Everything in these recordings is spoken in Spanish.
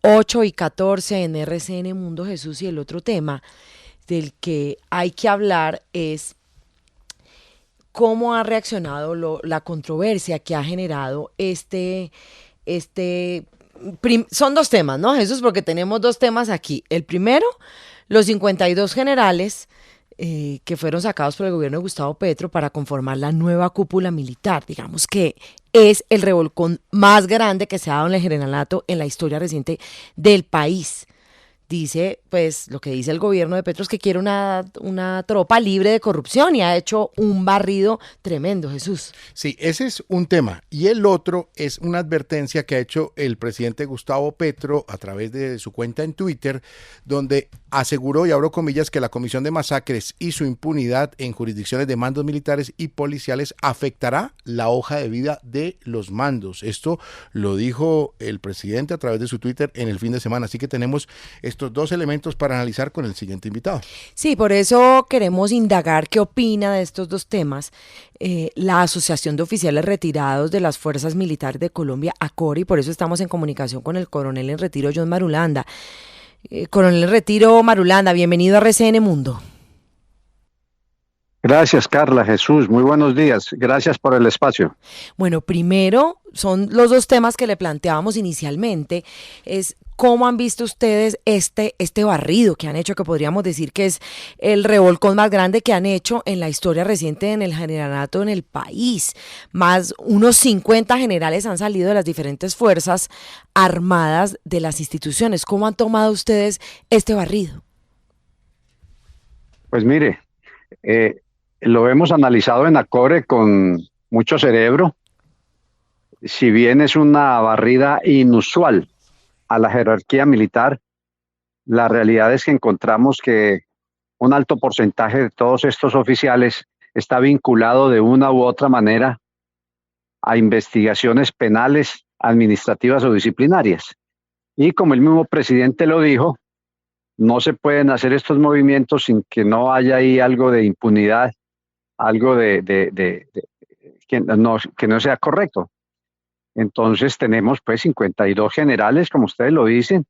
8:14 en RCN Mundo Jesús, y el otro tema del que hay que hablar es cómo ha reaccionado la controversia que ha generado este, son dos temas, ¿no, Jesús? Porque tenemos dos temas aquí. El primero, los 52 generales que fueron sacados por el gobierno de Gustavo Petro para conformar la nueva cúpula militar. Digamos que es el revolcón más grande que se ha dado en el generalato en la historia reciente del país. Dice, pues, lo que dice el gobierno de Petro es que quiere una tropa libre de corrupción, y ha hecho un barrido tremendo, Jesús. Sí, ese es un tema. Y el otro es una advertencia que ha hecho el presidente Gustavo Petro a través de su cuenta en Twitter, donde aseguró, y abro comillas, que la comisión de masacres y su impunidad en jurisdicciones de mandos militares y policiales afectará la hoja de vida de los mandos. Esto lo dijo el presidente a través de su Twitter en el fin de semana. Así que tenemos estos dos elementos para analizar con el siguiente invitado. Sí, por eso queremos indagar qué opina de estos dos temas la Asociación de Oficiales Retirados de las Fuerzas Militares de Colombia, ACORE, y por eso estamos en comunicación con el coronel en retiro, John Marulanda. Coronel en retiro Marulanda, bienvenido a RCN Mundo. Gracias, Carla, Jesús, muy buenos días. Gracias por el espacio. Bueno, primero, son los dos temas que le planteábamos inicialmente, es cómo han visto ustedes este barrido que han hecho, que podríamos decir que es el revolcón más grande que han hecho en la historia reciente en el generalato en el país. Más unos 50 generales han salido de las diferentes fuerzas armadas de las instituciones. ¿Cómo han tomado ustedes este barrido? Pues mire, lo hemos analizado en ACORE con mucho cerebro. Si bien es una barrida inusual a la jerarquía militar, la realidad es que encontramos que un alto porcentaje de todos estos oficiales está vinculado de una u otra manera a investigaciones penales, administrativas o disciplinarias. Y como el mismo presidente lo dijo, no se pueden hacer estos movimientos sin que no haya ahí algo de impunidad, algo que no sea correcto. Entonces tenemos pues 52 generales, como ustedes lo dicen,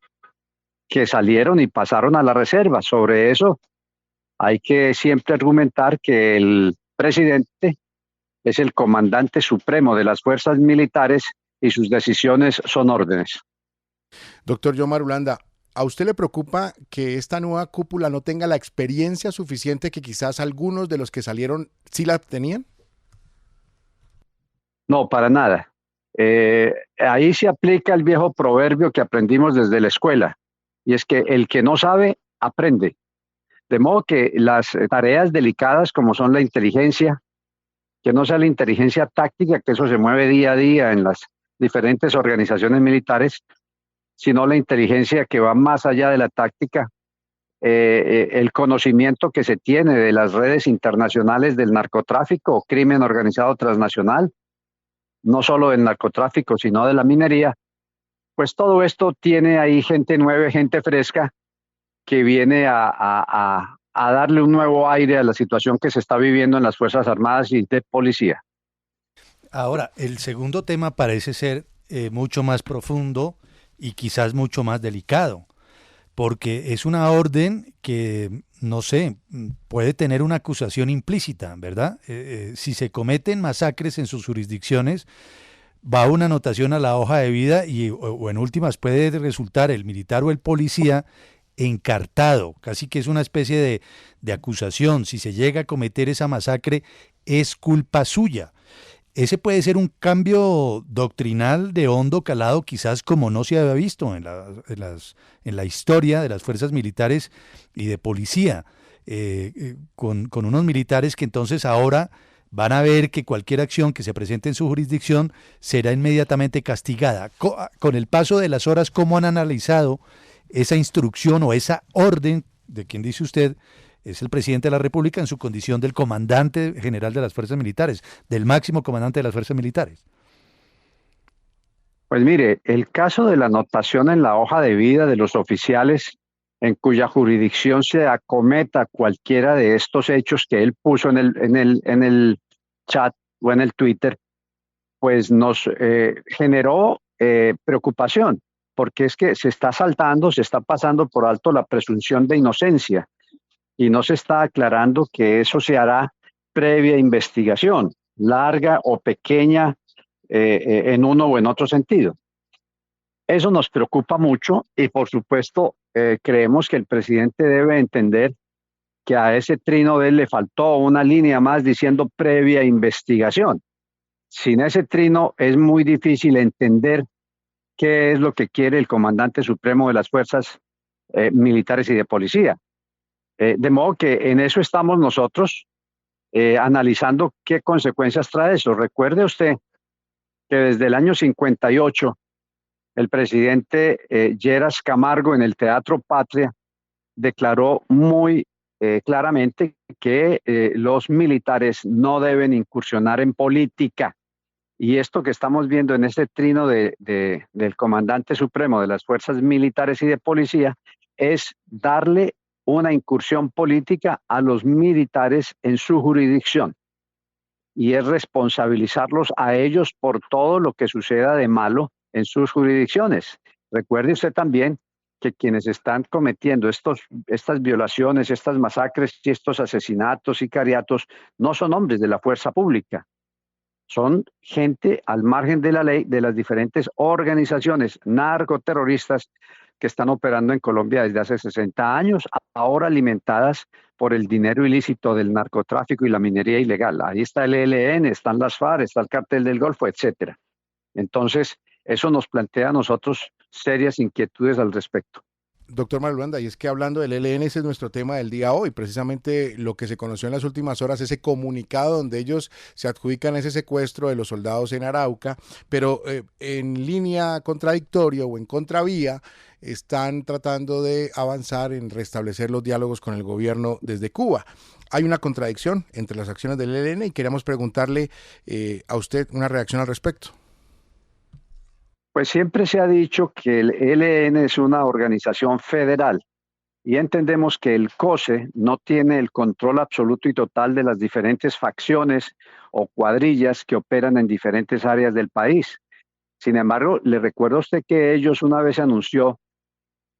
que salieron y pasaron a la reserva. Sobre eso hay que siempre argumentar que el presidente es el comandante supremo de las fuerzas militares y sus decisiones son órdenes. Doctor John Marulanda, ¿a usted le preocupa que esta nueva cúpula no tenga la experiencia suficiente que quizás algunos de los que salieron sí la tenían? No, para nada. Ahí se aplica el viejo proverbio que aprendimos desde la escuela, y es que el que no sabe, aprende. De modo que las tareas delicadas como son la inteligencia, que no sea la inteligencia táctica, que eso se mueve día a día en las diferentes organizaciones militares, sino la inteligencia que va más allá de la táctica, el conocimiento que se tiene de las redes internacionales del narcotráfico o crimen organizado transnacional, no solo del narcotráfico, sino de la minería. Pues todo esto tiene ahí gente nueva, gente fresca, que viene a darle un nuevo aire a la situación que se está viviendo en las Fuerzas Armadas y de Policía. Ahora, el segundo tema parece ser mucho más profundo y quizás mucho más delicado, porque es una orden que, no sé, puede tener una acusación implícita, ¿verdad? Si se cometen masacres en sus jurisdicciones, va una anotación a la hoja de vida o en últimas puede resultar el militar o el policía encartado, casi que es una especie de acusación. Si se llega a cometer esa masacre, es culpa suya. Ese puede ser un cambio doctrinal de hondo calado, quizás como no se había visto en la historia de las fuerzas militares y de policía, con unos militares que entonces ahora van a ver que cualquier acción que se presente en su jurisdicción será inmediatamente castigada. Con el paso de las horas, ¿cómo han analizado esa instrucción o esa orden de quien dice usted es el presidente de la República en su condición del comandante general de las fuerzas militares, del máximo comandante de las fuerzas militares? Pues mire, el caso de la anotación en la hoja de vida de los oficiales en cuya jurisdicción se acometa cualquiera de estos hechos que él puso en el chat o en el Twitter, pues nos generó preocupación. porque es que se está saltando, se está pasando por alto la presunción de inocencia y no se está aclarando que eso se hará previa investigación, larga o pequeña, en uno o en otro sentido. Eso nos preocupa mucho y por supuesto creemos que el presidente debe entender que a ese trino de él le faltó una línea más diciendo previa investigación. Sin ese trino es muy difícil entender qué es lo que quiere el comandante supremo de las fuerzas militares y de policía. De modo que en eso estamos nosotros analizando qué consecuencias trae eso. Recuerde usted que desde el año 58 el presidente Lleras Camargo en el Teatro Patria declaró muy claramente que los militares no deben incursionar en política. Y esto que estamos viendo en este trino del comandante supremo de las fuerzas militares y de policía es darle una incursión política a los militares en su jurisdicción. Y es responsabilizarlos a ellos por todo lo que suceda de malo en sus jurisdicciones. Recuerde usted también que quienes están cometiendo estas violaciones, estas masacres y estos asesinatos, sicariatos, no son hombres de la fuerza pública. Son gente al margen de la ley de las diferentes organizaciones narcoterroristas que están operando en Colombia desde hace 60 años, ahora alimentadas por el dinero ilícito del narcotráfico y la minería ilegal. Ahí está el ELN, están las FARC, está el Cartel del Golfo, etcétera. Entonces, eso nos plantea a nosotros serias inquietudes al respecto. Doctor Marulanda, y es que hablando del ELN, ese es nuestro tema del día hoy, precisamente lo que se conoció en las últimas horas, ese comunicado donde ellos se adjudican ese secuestro de los soldados en Arauca, pero en línea contradictoria o en contravía, están tratando de avanzar en restablecer los diálogos con el gobierno desde Cuba. Hay una contradicción entre las acciones del ELN y queríamos preguntarle a usted una reacción al respecto. Pues siempre se ha dicho que el ELN es una organización federal y entendemos que el COSE no tiene el control absoluto y total de las diferentes facciones o cuadrillas que operan en diferentes áreas del país. Sin embargo, le recuerdo a usted que ellos una vez anunció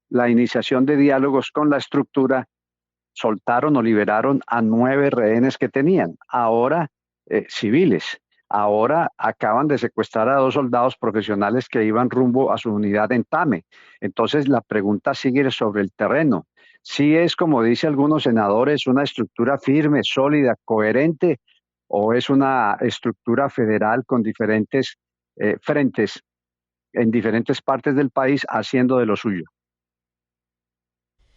la iniciación de diálogos con la estructura, soltaron o liberaron a 9 rehenes que tenían, ahora civiles. Ahora acaban de secuestrar a 2 soldados profesionales que iban rumbo a su unidad en Tame. Entonces la pregunta sigue sobre el terreno. Si es, como dicen algunos senadores, una estructura firme, sólida, coherente, o es una estructura federal con diferentes frentes en diferentes partes del país haciendo de lo suyo.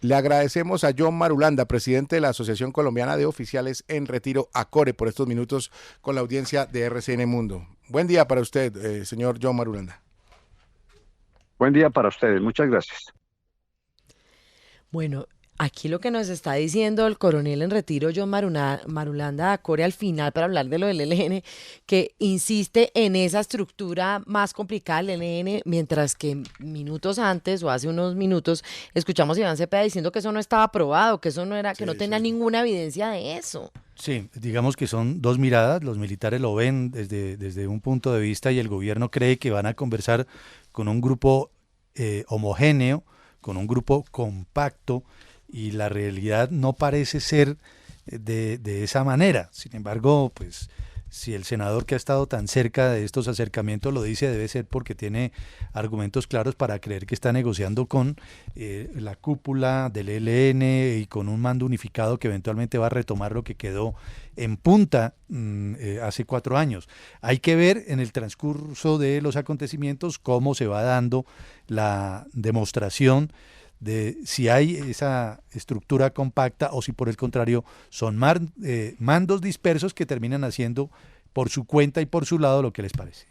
Le agradecemos a John Marulanda, presidente de la Asociación Colombiana de Oficiales en Retiro, ACORE, por estos minutos con la audiencia de RCN Mundo. Buen día para usted, señor John Marulanda. Buen día para ustedes, muchas gracias. Bueno, aquí lo que nos está diciendo el coronel en retiro, John Marulanda ACORE, al final, para hablar de lo del ELN, que insiste en esa estructura más complicada del ELN, mientras que minutos antes, o hace unos minutos, escuchamos a Iván Cepeda diciendo que eso no estaba aprobado, que eso no era, que no tenía ninguna evidencia de eso. Sí, digamos que son dos miradas, los militares lo ven desde un punto de vista y el gobierno cree que van a conversar con un grupo homogéneo, con un grupo compacto, y la realidad no parece ser de esa manera. Sin embargo, pues si el senador que ha estado tan cerca de estos acercamientos lo dice, debe ser porque tiene argumentos claros para creer que está negociando con la cúpula del ELN y con un mando unificado que eventualmente va a retomar lo que quedó en punta hace 4 años. Hay que ver en el transcurso de los acontecimientos cómo se va dando la demostración de si hay esa estructura compacta o si por el contrario son mandos dispersos que terminan haciendo por su cuenta y por su lado lo que les parece.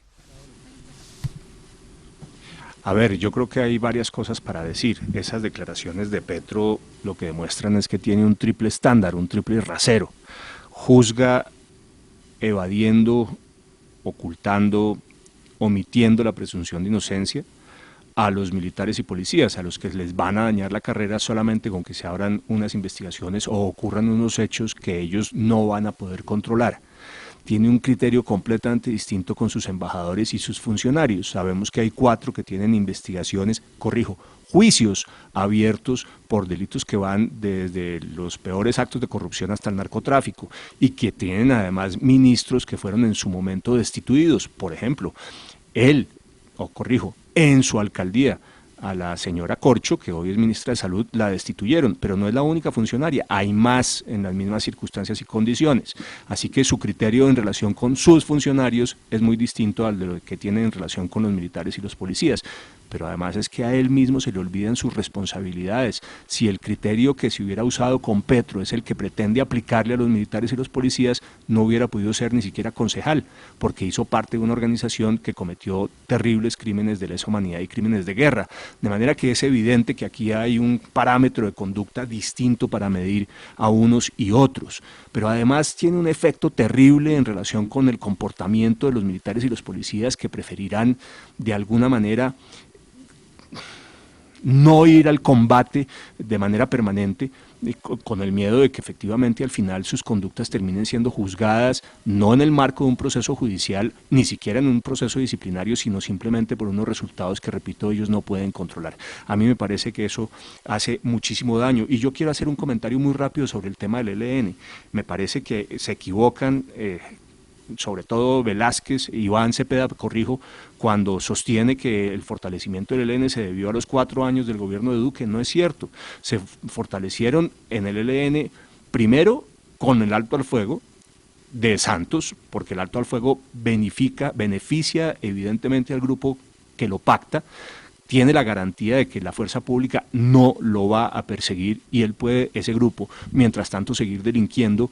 A ver, yo creo que hay varias cosas para decir. Esas declaraciones de Petro lo que demuestran es que tiene un triple estándar, un triple rasero. Juzga evadiendo, ocultando, omitiendo la presunción de inocencia a los militares y policías, a los que les van a dañar la carrera solamente con que se abran unas investigaciones o ocurran unos hechos que ellos no van a poder controlar. tiene un criterio completamente distinto con sus embajadores y sus funcionarios. Sabemos que hay 4 que tienen investigaciones, juicios abiertos por delitos que van desde los peores actos de corrupción hasta el narcotráfico, y que tienen además ministros que fueron en su momento destituidos. Por ejemplo, en su alcaldía, a la señora Corcho, que hoy es ministra de Salud, la destituyeron, pero no es la única funcionaria, hay más en las mismas circunstancias y condiciones, así que su criterio en relación con sus funcionarios es muy distinto al de lo que tiene en relación con los militares y los policías. Pero además es que a él mismo se le olvidan sus responsabilidades. Si el criterio que se hubiera usado con Petro es el que pretende aplicarle a los militares y los policías, no hubiera podido ser ni siquiera concejal, porque hizo parte de una organización que cometió terribles crímenes de lesa humanidad y crímenes de guerra. De manera que es evidente que aquí hay un parámetro de conducta distinto para medir a unos y otros. Pero además tiene un efecto terrible en relación con el comportamiento de los militares y los policías, que preferirán de alguna manera no ir al combate de manera permanente, con el miedo de que efectivamente al final sus conductas terminen siendo juzgadas, no en el marco de un proceso judicial, ni siquiera en un proceso disciplinario, sino simplemente por unos resultados que, repito, ellos no pueden controlar. A mí me parece que eso hace muchísimo daño. Y yo quiero hacer un comentario muy rápido sobre el tema del ELN. Me parece que se equivocan, sobre todo Velázquez, Iván Cepeda, cuando sostiene que el fortalecimiento del ELN se debió a los 4 años del gobierno de Duque. No es cierto. Se fortalecieron en el ELN primero con el alto al fuego de Santos, porque el alto al fuego beneficia evidentemente al grupo que lo pacta, tiene la garantía de que la fuerza pública no lo va a perseguir y él puede, ese grupo, mientras tanto seguir delinquiendo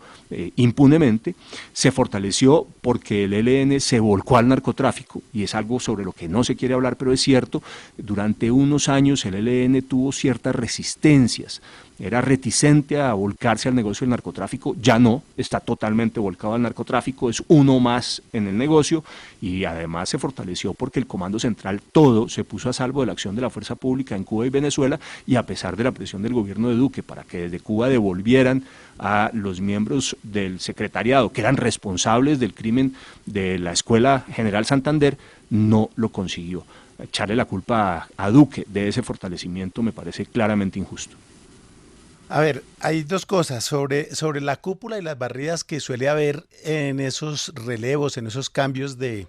impunemente. Se fortaleció porque el ELN se volcó al narcotráfico, y es algo sobre lo que no se quiere hablar, pero es cierto. Durante unos años el ELN tuvo ciertas resistencias, era reticente a volcarse al negocio del narcotráfico, ya no, está totalmente volcado al narcotráfico, es uno más en el negocio, y además se fortaleció porque el Comando Central todo se puso a salvo de la acción de la fuerza pública en Cuba y Venezuela, y a pesar de la presión del gobierno de Duque para que desde Cuba devolvieran a los miembros del secretariado que eran responsables del crimen de la Escuela General Santander, no lo consiguió. Echarle la culpa a Duque de ese fortalecimiento me parece claramente injusto. A ver, hay 2 cosas sobre la cúpula y las barridas que suele haber en esos relevos, en esos cambios de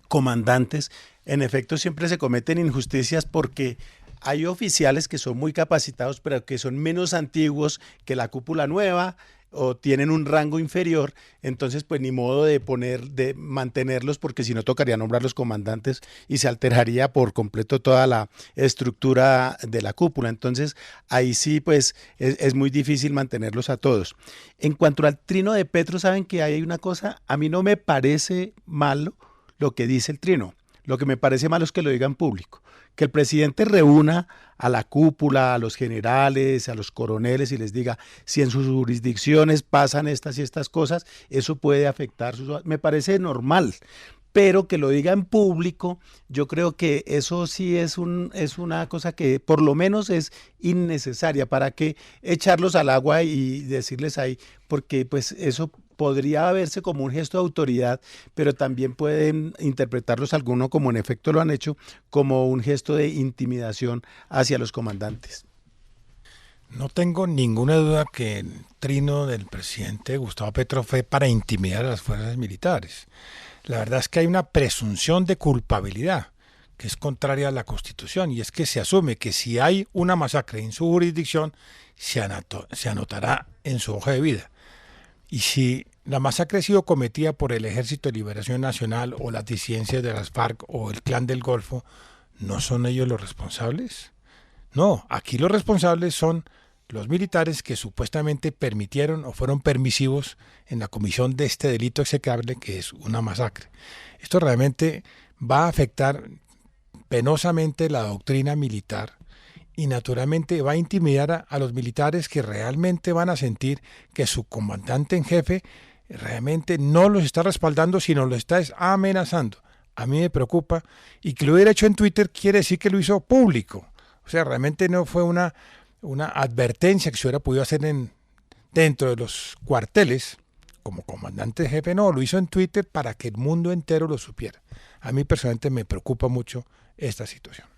comandantes. En efecto, siempre se cometen injusticias porque hay oficiales que son muy capacitados, pero que son menos antiguos que la cúpula nueva, o tienen un rango inferior, entonces pues ni modo de mantenerlos, porque si no tocaría nombrar los comandantes y se alteraría por completo toda la estructura de la cúpula. Entonces ahí sí pues es muy difícil mantenerlos a todos. En cuanto al trino de Petro, saben que hay una cosa, a mí no me parece malo lo que dice el trino, lo que me parece malo es que lo diga en público. Que el presidente reúna a la cúpula, a los generales, a los coroneles y les diga si en sus jurisdicciones pasan estas y estas cosas, eso puede afectar me parece normal, pero que lo diga en público, yo creo que eso sí es una cosa que por lo menos es innecesaria. ¿Para qué echarlos al agua y decirles ahí? Porque pues eso podría verse como un gesto de autoridad, pero también pueden interpretarlos algunos, como en efecto lo han hecho, como un gesto de intimidación hacia los comandantes. No tengo ninguna duda que el trino del presidente Gustavo Petro fue para intimidar a las fuerzas militares. La verdad es que hay una presunción de culpabilidad que es contraria a la Constitución, y es que se asume que si hay una masacre en su jurisdicción, se anotará en su hoja de vida. Y si la masacre ha sido cometida por el Ejército de Liberación Nacional o las disidencias de las FARC o el Clan del Golfo, ¿no son ellos los responsables? No, aquí los responsables son los militares que supuestamente permitieron o fueron permisivos en la comisión de este delito execrable que es una masacre. Esto realmente va a afectar penosamente la doctrina militar, y naturalmente va a intimidar a los militares, que realmente van a sentir que su comandante en jefe realmente no los está respaldando, sino los está amenazando. A mí me preocupa, y que lo hubiera hecho en Twitter quiere decir que lo hizo público. O sea, realmente no fue una advertencia que se hubiera podido hacer dentro de los cuarteles, como comandante jefe, no, lo hizo en Twitter para que el mundo entero lo supiera. A mí personalmente me preocupa mucho esta situación.